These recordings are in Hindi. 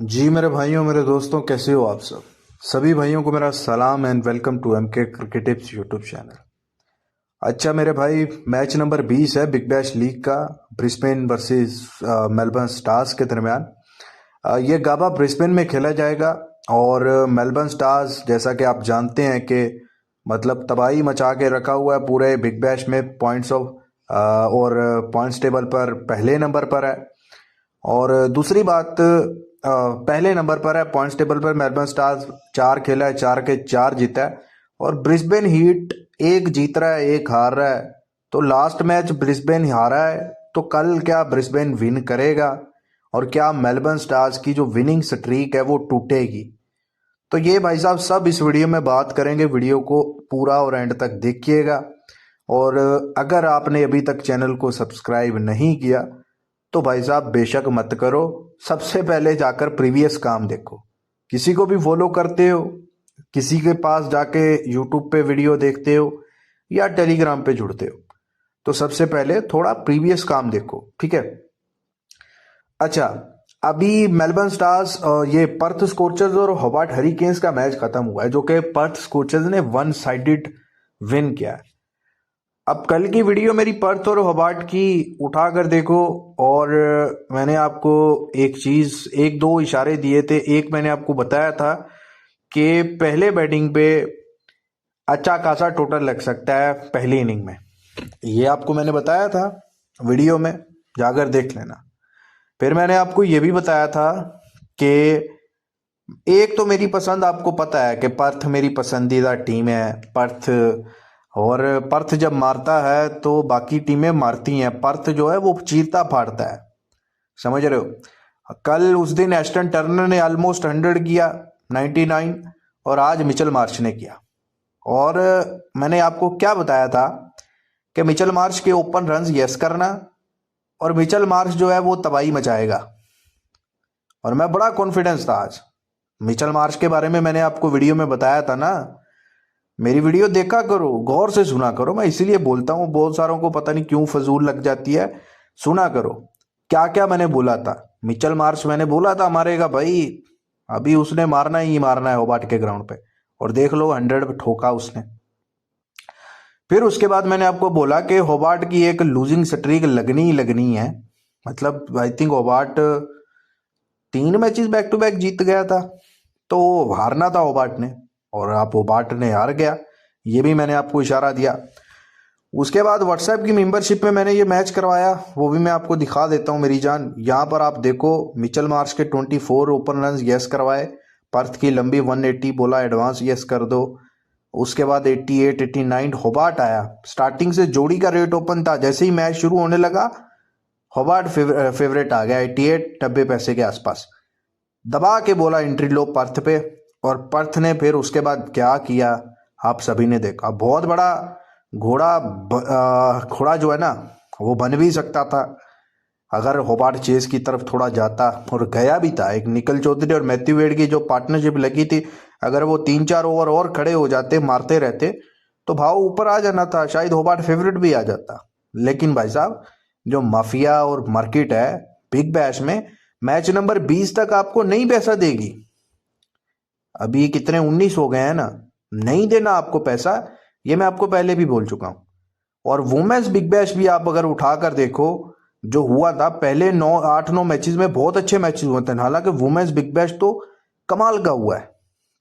जी मेरे भाइयों मेरे दोस्तों, कैसे हो आप सब। सभी भाइयों को मेरा सलाम and welcome to MK cricket tips YouTube channel. अच्छा मेरे भाई, मैच नंबर 20 है बिग बैश लीग का, ब्रिस्बेन वर्सेस मेलबर्न स्टार्स के दरमियान। ये गाबा ब्रिस्बेन में खेला जाएगा और मेलबर्न स्टार्स, जैसा कि आप जानते हैं कि मतलब तबाही मचा के रखा हुआ है पूरे बिग बैश में, पॉइंट्स ऑफ और पॉइंट्स टेबल पर पहले नंबर पर है। और दूसरी बात, पहले नंबर पर है पॉइंट्स टेबल पर मेलबर्न स्टार्स। 4 खेला है, 4 के 4 जीता है। और ब्रिस्बेन हीट एक जीत रहा है, एक हार रहा है। तो लास्ट मैच ब्रिस्बेन हारा है, तो कल क्या ब्रिस्बेन विन करेगा और क्या मेलबर्न स्टार्स की जो विनिंग स्ट्रीक है वो टूटेगी। तो ये भाई साहब सब इस वीडियो में बात करेंगे। वीडियो को पूरा और एंड तक देखिएगा। और अगर आपने अभी तक चैनल को सब्सक्राइब नहीं किया तो भाई साहब बेशक मत करो। सबसे पहले जाकर प्रीवियस काम देखो। किसी को भी फॉलो करते हो, किसी के पास जाके यूट्यूब पे वीडियो देखते हो या टेलीग्राम पे जुड़ते हो, तो सबसे पहले थोड़ा प्रीवियस काम देखो, ठीक है। अच्छा, अभी मेलबर्न स्टार्स ये पर्थ स्कॉचर्स और होबार्ट हरिकेन्स का मैच खत्म हुआ है, जो कि पर्थ स्कॉचर्स ने वन साइडेड विन किया है। अब कल की वीडियो मेरी पर्थ और होबार्ट की उठा कर देखो, और मैंने आपको एक चीज, एक दो इशारे दिए थे। एक मैंने आपको बताया था कि पहले बैटिंग पे अच्छा खासा टोटल लग सकता है पहली इनिंग में। ये आपको मैंने बताया था वीडियो में, जाकर देख लेना। फिर मैंने आपको ये भी बताया था कि एक तो मेरी पसंद, आपको पता है कि पर्थ मेरी पसंदीदा टीम है, पर्थ। और पर्थ जब मारता है तो बाकी टीमें मारती हैं, पर्थ जो है वो चीरता फाड़ता है, समझ रहे हो। कल उस दिन एस्टन टर्नर ने ऑलमोस्ट 100 किया, 99। और आज मिचेल मार्श ने किया। और मैंने आपको क्या बताया था कि मिचेल मार्श के ओपन रन्स यस करना, और मिचेल मार्श जो है वो तबाही मचाएगा। और मैं बड़ा कॉन्फिडेंस था आज मिचेल मार्श के बारे में। मैंने आपको वीडियो में बताया था ना, मेरी वीडियो देखा करो, गौर से सुना करो। मैं इसीलिए बोलता हूँ, बहुत सारों को पता नहीं क्यों फजूल लग जाती है। सुना करो क्या क्या मैंने बोला था। मिचेल मार्श मैंने बोला था मारेगा भाई, अभी उसने मारना ही मारना है होबार्ट के ग्राउंड पे, और देख लो 100 ठोका उसने। फिर उसके बाद मैंने आपको बोला कि होबार्ट की एक लूजिंग स्ट्रीक लगनी ही लगनी है। मतलब I think Hobart 3 matches back to back जीत गया था, तो हारना था होबार्ट ने, और आप होबार्ट ने हार गया। ये भी मैंने आपको इशारा दिया। उसके बाद व्हाट्सएप की मेंबरशिप में मैंने ये मैच करवाया, वो भी मैं आपको दिखा देता हूँ मेरी जान। यहाँ पर आप देखो, मिचेल मार्श के 24 ओपन रन यस करवाए, पर्थ की लंबी 180 बोला एडवांस यस कर दो। उसके बाद 88 89 होबार्ट आया। स्टार्टिंग से जोड़ी का रेट ओपन था, जैसे ही मैच शुरू होने लगा होबार्ट फेवरेट आ गया 88 90 पैसे के आसपास। दबा के बोला एंट्री लो पर्थ पे, और पर्थ ने फिर उसके बाद क्या किया आप सभी ने देखा। बहुत बड़ा घोड़ा जो है ना, वो बन भी सकता था अगर होबार्ट चेस की तरफ थोड़ा जाता, और गया भी था। एक निकल चौधरी और मैथ्यू वेड की जो पार्टनरशिप लगी थी, अगर वो 3 4 ओवर और खड़े हो जाते, मारते रहते, तो भाव ऊपर आ जाना था, शायद होबार्ट फेवरेट भी आ जाता। लेकिन भाई साहब, जो माफिया और मार्केट है बिग बैश में, मैच नंबर 20 तक आपको नहीं पैसा देगी। अभी कितने 19 हो गए हैं ना, नहीं देना आपको पैसा, ये मैं आपको पहले भी बोल चुका हूं। और वुमेन्स बिग बैश भी आप अगर उठाकर देखो, जो हुआ था पहले 8 9 मैचेस में बहुत अच्छे मैचेस हुए थे। हालांकि वुमेन्स बिग बैश तो कमाल का हुआ है,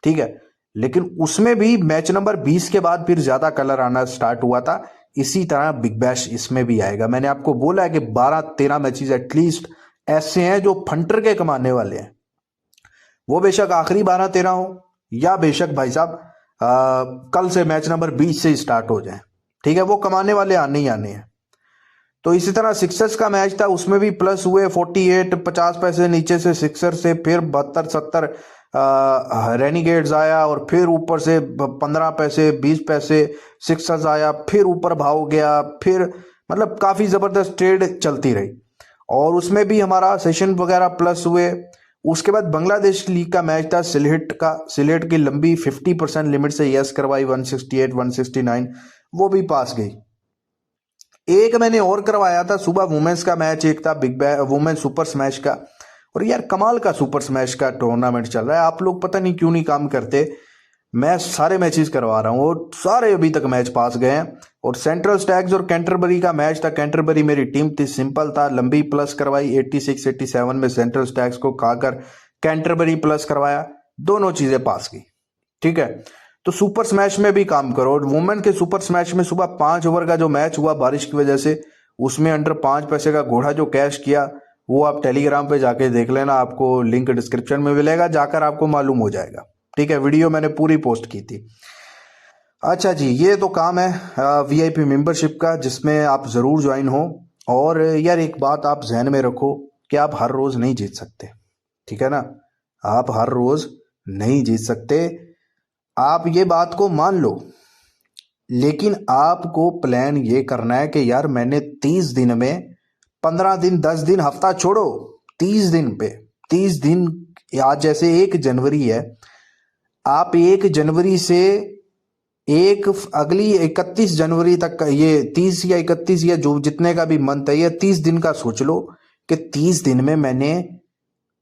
ठीक है, लेकिन उसमें भी मैच नंबर 20 के बाद फिर ज्यादा कलर आना स्टार्ट हुआ था। इसी तरह बिग बैश इसमें भी आएगा। मैंने आपको बोला है कि 12 13 मैचेस एटलीस्ट ऐसे हैं जो फंटर के कमाने वाले हैं। वो बेशक आखिरी 12 13 हो, या बेशक भाई साहब कल से मैच नंबर 20 से स्टार्ट हो जाए, ठीक है, वो कमाने वाले आने ही आने हैं। तो इसी तरह सिक्सर्स का मैच था, उसमें भी प्लस हुए 48 50 पैसे नीचे से सिक्सर से, फिर 72 70 रेनिगेट्स आया, और फिर ऊपर से 15 पैसे 20 पैसे सिक्सर्स आया, फिर ऊपर भाव गया, फिर मतलब काफी जबरदस्त ट्रेड चलती रही। और उसमें भी हमारा सेशन वगैरह प्लस हुए। उसके बाद बांग्लादेश लीग का मैच था सिलेट का, सिलेट की लंबी 50% लिमिट से यस करवाई 168 169, वो भी पास गई। एक मैंने और करवाया था सुबह वुमेन्स का मैच, एक था बिग वुमेन सुपर स्मैश का, और यार कमाल का सुपर स्मैश का टूर्नामेंट चल रहा है। आप लोग पता नहीं क्यों नहीं काम करते। मैं सारे मैचेस करवा रहा हूँ और सारे अभी तक मैच पास गए हैं। और सेंट्रल स्टैग्स और कैंटरबरी का मैच था। कैंटरबरी मेरी टीम थी, सिंपल था, लंबी प्लस करवाई 86 87 में सेंट्रल स्टैग्स को खाकर कैंटरबरी प्लस करवाया, दोनों चीजें पास की। ठीक है, तो सुपर स्मैश में भी काम करो। और वुमेन के सुपर स्मैश में सुबह 5 ओवर का जो मैच हुआ बारिश की वजह से, उसमें अंडर 5 पैसे का घोड़ा जो कैश किया, वो आप टेलीग्राम पे जाके देख लेना, आपको लिंक डिस्क्रिप्शन में मिलेगा, जाकर आपको मालूम हो जाएगा। ठीक है, वीडियो मैंने पूरी पोस्ट की थी। अच्छा जी, ये तो काम है वीआईपी मेंबरशिप का, जिसमें आप जरूर ज्वाइन हो। और यार एक बात आप जहन में रखो कि आप हर रोज नहीं जीत सकते। ठीक है ना, आप हर रोज नहीं जीत सकते, आप ये बात को मान लो। लेकिन आपको प्लान ये करना है कि यार मैंने 30 दिन में, 15 दिन, 10 दिन, हफ्ता छोड़ो, 30 दिन पे, 30 दिन, आज जैसे 1 जनवरी है, आप 1 जनवरी से अगली 31 जनवरी तक का, ये 30 या 31 या जो जितने का भी मंथ है, ये 30 दिन का सोच लो कि 30 दिन में मैंने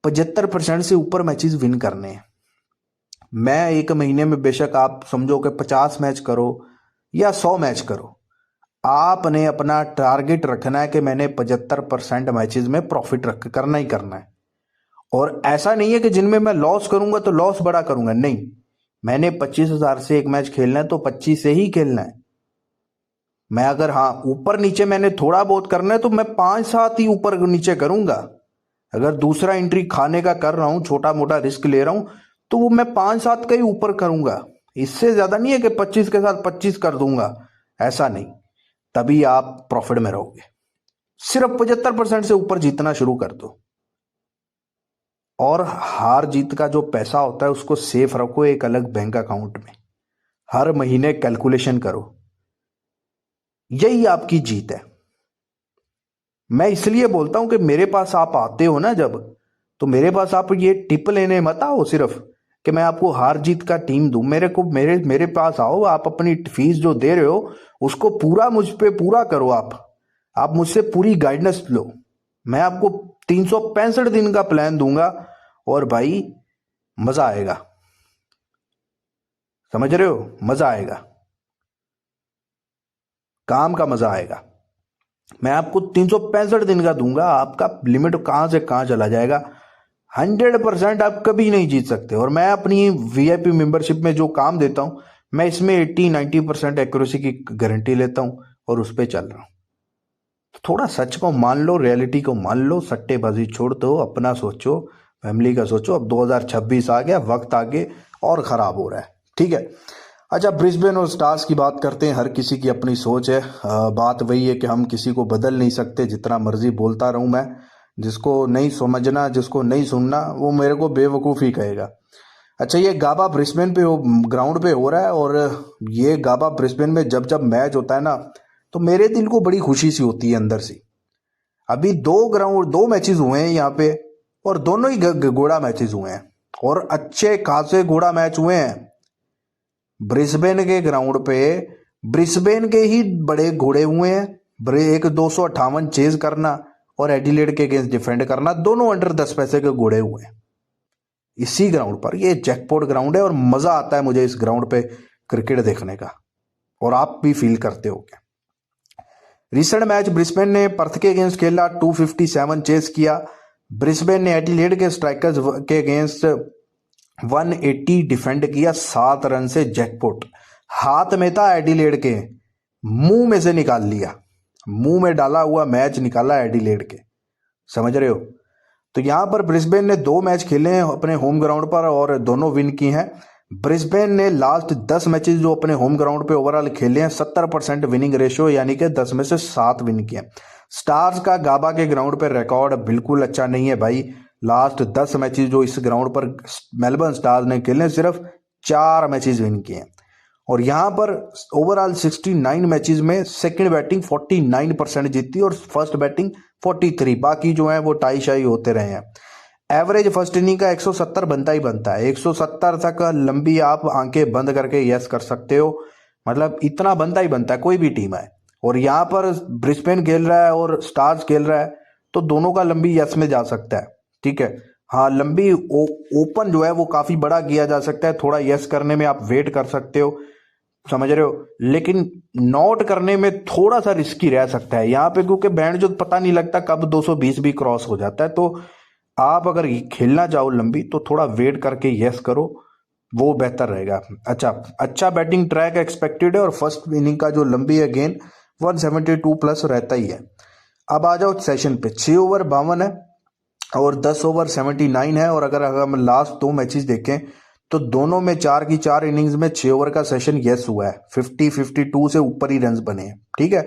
75% से ऊपर मैचेस विन करने हैं। मैं 1 महीने में बेशक आप समझो कि 50 मैच करो या 100 मैच करो, आपने अपना टारगेट रखना है कि मैंने 75% मैचेस में प्रॉफिट रख करना ही करना है। और ऐसा नहीं है कि जिनमें मैं लॉस करूंगा तो लॉस बड़ा करूंगा, नहीं, मैंने 25,000 से एक मैच खेलना है तो 25 से ही खेलना है। मैं अगर हाँ ऊपर नीचे मैंने थोड़ा बहुत करना है तो मैं 5-7 ही ऊपर नीचे करूंगा। अगर दूसरा एंट्री खाने का कर रहा हूं, छोटा मोटा रिस्क ले रहा हूं, तो वो मैं 5-7 का ही ऊपर करूंगा। इससे ज्यादा नहीं है कि 25 के साथ 25 कर दूंगा, ऐसा नहीं। तभी आप प्रॉफिट में रहोगे। सिर्फ 75% से ऊपर जीतना शुरू कर दो। और हार जीत का जो पैसा होता है उसको सेफ रखो एक अलग बैंक अकाउंट में, हर महीने कैलकुलेशन करो, यही आपकी जीत है। मैं इसलिए बोलता हूं कि मेरे पास आप आते हो ना जब, तो मेरे पास आप ये टिप लेने मत आओ सिर्फ कि मैं आपको हार जीत का टीम दूं। मेरे पास आओ, आप अपनी फीस जो दे रहे हो उसको पूरा मुझ पे पूरा करो। आप मुझसे पूरी गाइडेंस लो। मैं आपको 365 दिन का प्लान दूंगा और भाई मजा आएगा। समझ रहे हो, मजा आएगा, काम का मजा आएगा। मैं आपको 365 दिन का दूंगा, आपका लिमिट कहां से कहां चला जाएगा। 100% आप कभी नहीं जीत सकते। और मैं अपनी वीआईपी मेंबरशिप में जो काम देता हूं, मैं इसमें 80-90% एक्यूरेसी की गारंटी लेता हूं और उस पर चल रहा हूं। थोड़ा सच को मान लो, रियलिटी को मान लो, सट्टेबाजी छोड़ दो, अपना सोचो, फैमिली का सोचो। अब 2026 आ गया, वक्त आगे और खराब हो रहा है। ठीक है, अच्छा, ब्रिस्बेन और स्टार्स की बात करते हैं। हर किसी की अपनी सोच है। बात वही है कि हम किसी को बदल नहीं सकते, जितना मर्जी बोलता रहूं मैं। जिसको नहीं समझना, जिसको नहीं सुनना, वो मेरे को बेवकूफ़ ही कहेगा। अच्छा, ये गाबा ब्रिस्बेन पे ग्राउंड पे हो रहा है। और ये गाबा ब्रिस्बेन में जब जब मैच होता है ना, तो मेरे दिल को बड़ी खुशी सी होती है अंदर से। अभी 2 मैचेस हुए हैं यहाँ पे, और दोनों ही घोड़ा मैचेस हुए हैं, और अच्छे खासे घोड़ा मैच हुए हैं। ब्रिस्बेन के ग्राउंड पे ब्रिस्बेन के ही बड़े घोड़े हुए हैं। एक 258 चेज करना और एडिलेड के अगेंस्ट डिफेंड करना, दोनों अंडर 10 पैसे के घोड़े हुए हैं इसी ग्राउंड पर। ये जैकपॉट ग्राउंड है और मजा आता है मुझे इस ग्राउंड पे क्रिकेट देखने का, और आप भी फील करते हो क्या। रिसेंट मैच ब्रिस्बेन ने पर्थ के अगेंस्ट खेला, 257 चेस किया। ब्रिस्बेन ने एडिलेड के स्ट्राइकर्स के अगेंस्ट 180 डिफेंड किया, 7 रन से जैकपॉट। हाथ में था एडिलेड के, मुंह में से निकाल लिया, मुंह में डाला हुआ मैच निकाला एडिलेड के। समझ रहे हो। तो यहां पर ब्रिस्बेन ने 2 मैच खेले हैं अपने होम ग्राउंड पर और दोनों विन की हैं। ब्रिस्बेन ने लास्ट 10 मैचेस जो अपने होम ग्राउंड पे ओवरऑल खेले हैं, 70% विनिंग रेशियो, यानी कि 10 में से 7 विन किए। स्टार्स का गाबा के ग्राउंड पे रिकॉर्ड बिल्कुल अच्छा नहीं है भाई। लास्ट 10 मैचेस जो इस ग्राउंड पर मेलबर्न स्टार्स ने खेले, सिर्फ 4 मैचेस विन किए। और यहां पर ओवरऑल 69 मैचेस में सेकंड बैटिंग 49% जीती और फर्स्ट बैटिंग 43, बाकी जो है वो टाई शाई होते रहे हैं। एवरेज फर्स्ट इनिंग का 170 बनता ही बनता है। 170 तक लंबी आप आंखें बंद करके यस कर सकते हो, मतलब इतना बनता ही बनता है, कोई भी टीम है। और यहाँ पर ब्रिस्बेन खेल रहा है और स्टार्स खेल रहा है, तो दोनों का लंबी यस में जा सकता है। ठीक है। हाँ, लंबी ओपन जो है वो काफी बड़ा किया जा सकता है, थोड़ा यस करने में आप वेट कर सकते हो, समझ रहे हो, लेकिन नोट करने में थोड़ा सा रिस्की रह सकता है यहाँ पे, क्योंकि बैंड जो पता नहीं लगता कब 220 भी क्रॉस हो जाता है। तो आप अगर खेलना चाहो लंबी तो थोड़ा वेट करके यस करो, वो बेहतर रहेगा। अच्छा अच्छा बैटिंग ट्रैक एक्सपेक्टेड है, और फर्स्ट इनिंग का जो लंबी है गेंद 172 प्लस रहता ही है। अब आ जाओ सेशन पे, 6 ओवर 52 है और 10 ओवर 79 है। और अगर हम लास्ट 2 मैचेस देखें तो दोनों में 4 की 4 इनिंग्स में 6 ओवर का सेशन यस हुआ है, 52 से ऊपर ही रन बने हैं, ठीक है।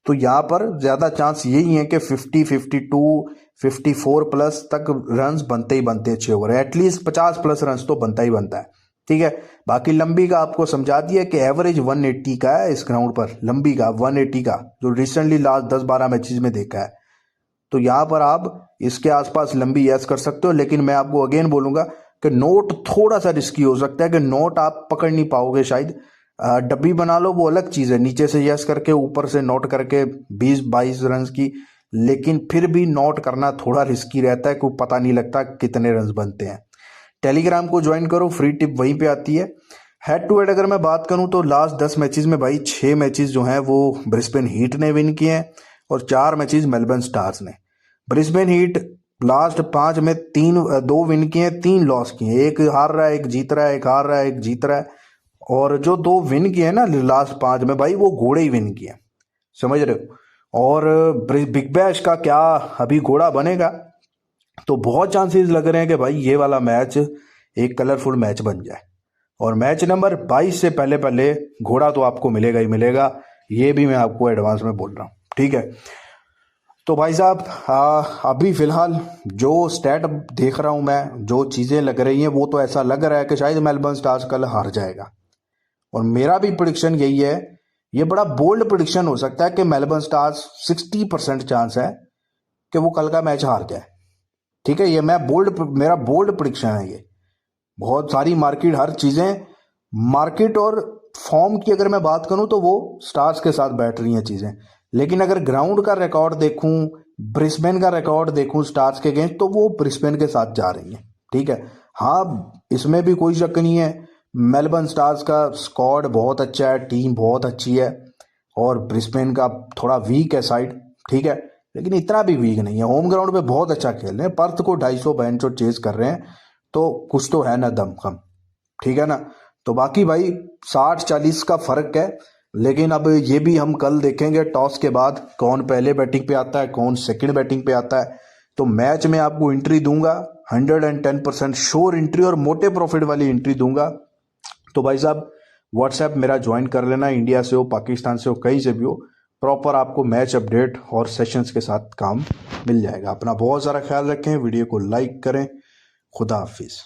तो यहाँ पर ज्यादा चांस यही है कि 54 प्लस तक रन बनते ही बनते हैं 6 ओवर, एटलीस्ट 50 प्लस रन तो बनता ही बनता है, ठीक है। बाकी लंबी का आपको समझा दिया कि एवरेज 180 का है इस ग्राउंड पर, लंबी का 180 का, जो रिसेंटली लास्ट 10-12 मैचेस में देखा है। तो यहाँ पर आप इसके आसपास लंबी यस कर सकते हो, लेकिन मैं आपको अगेन बोलूंगा कि नोट थोड़ा सा रिस्की हो सकता है, कि नोट आप पकड़ नहीं पाओगे शायद। डब्बी बना लो वो अलग चीज है, नीचे से यस करके ऊपर से नोट करके 20-22 रन की, लेकिन फिर भी नोट करना थोड़ा रिस्की रहता है, क्योंकि पता नहीं लगता कितने रन बनते हैं। टेलीग्राम को ज्वाइन करो, फ्री टिप वहीं पे आती है। हेड टू हेड अगर मैं बात करूं तो लास्ट 10 मैचेस में भाई 6 मैचेस जो हैं वो ब्रिस्बेन हीट ने विन किए हैं, और 4 मैचेस मेलबर्न स्टार्स ने। ब्रिस्बेन हीट लास्ट 5 में 2 विन किए हैं, 3 लॉस किए हैं, एक हार रहा है एक जीत रहा है, एक हार रहा है एक जीत रहा है। और जो 2 विन किए हैं ना लास्ट 5 में भाई, वो घोड़े ही विन किए, समझ रहे हो। और बिग बैश का क्या अभी घोड़ा बनेगा, तो बहुत चांसेस लग रहे हैं कि भाई ये वाला मैच एक कलरफुल मैच बन जाए, और मैच नंबर 22 से पहले पहले घोड़ा तो आपको मिलेगा ही मिलेगा, ये भी मैं आपको एडवांस में बोल रहा हूँ, ठीक है। तो भाई साहब अभी फिलहाल जो स्टैट देख रहा हूं मैं, जो चीजें लग रही हैं, वो तो ऐसा लग रहा है कि शायद मेलबर्न स्टार्स कल हार जाएगा, और मेरा भी प्रिडिक्शन यही है। ये बड़ा बोल्ड प्रिडिक्शन हो सकता है कि मेलबर्न स्टार्स 60% चांस है कि वो कल का मैच हार जाए, ठीक है। ये मेरा बोल्ड प्रिडिक्शन है ये। बहुत सारी मार्केट, हर चीजें मार्केट और फॉर्म की अगर मैं बात करूं तो वो स्टार्स के साथ बैठ रही हैं चीजें, लेकिन अगर ग्राउंड का रिकॉर्ड देखूं, ब्रिस्बेन का रिकॉर्ड देखूं स्टार्स के अगेंस्ट, तो वो ब्रिस्बेन के साथ जा रही हैं, ठीक है। हाँ, इसमें भी कोई शक नहीं है, मेलबर्न स्टार्स का स्क्वाड बहुत अच्छा है, टीम बहुत अच्छी है, और ब्रिस्बेन का थोड़ा वीक है साइड, ठीक है, लेकिन इतना भी वीक नहीं है। होम ग्राउंड पे बहुत अच्छा खेल रहे हैं, पर्थ को 250 बेंचो चेज कर रहे हैं, तो कुछ तो है ना दम खम, ठीक है ना। तो बाकी भाई 60-40 का फर्क है, लेकिन अब ये भी हम कल देखेंगे टॉस के बाद कौन पहले बैटिंग पे आता है, कौन सेकंड बैटिंग पे आता है। तो मैच में आपको एंट्री दूंगा, 110% श्योर एंट्री और मोटे प्रॉफिट वाली एंट्री दूंगा। तो भाई साहब व्हाट्सएप मेरा ज्वाइन कर लेना, इंडिया से हो, पाकिस्तान से हो, कहीं से भी हो, प्रॉपर आपको मैच अपडेट और सेशंस के साथ काम मिल जाएगा। अपना बहुत सारा ख्याल रखें, वीडियो को लाइक करें, खुदा हाफिज।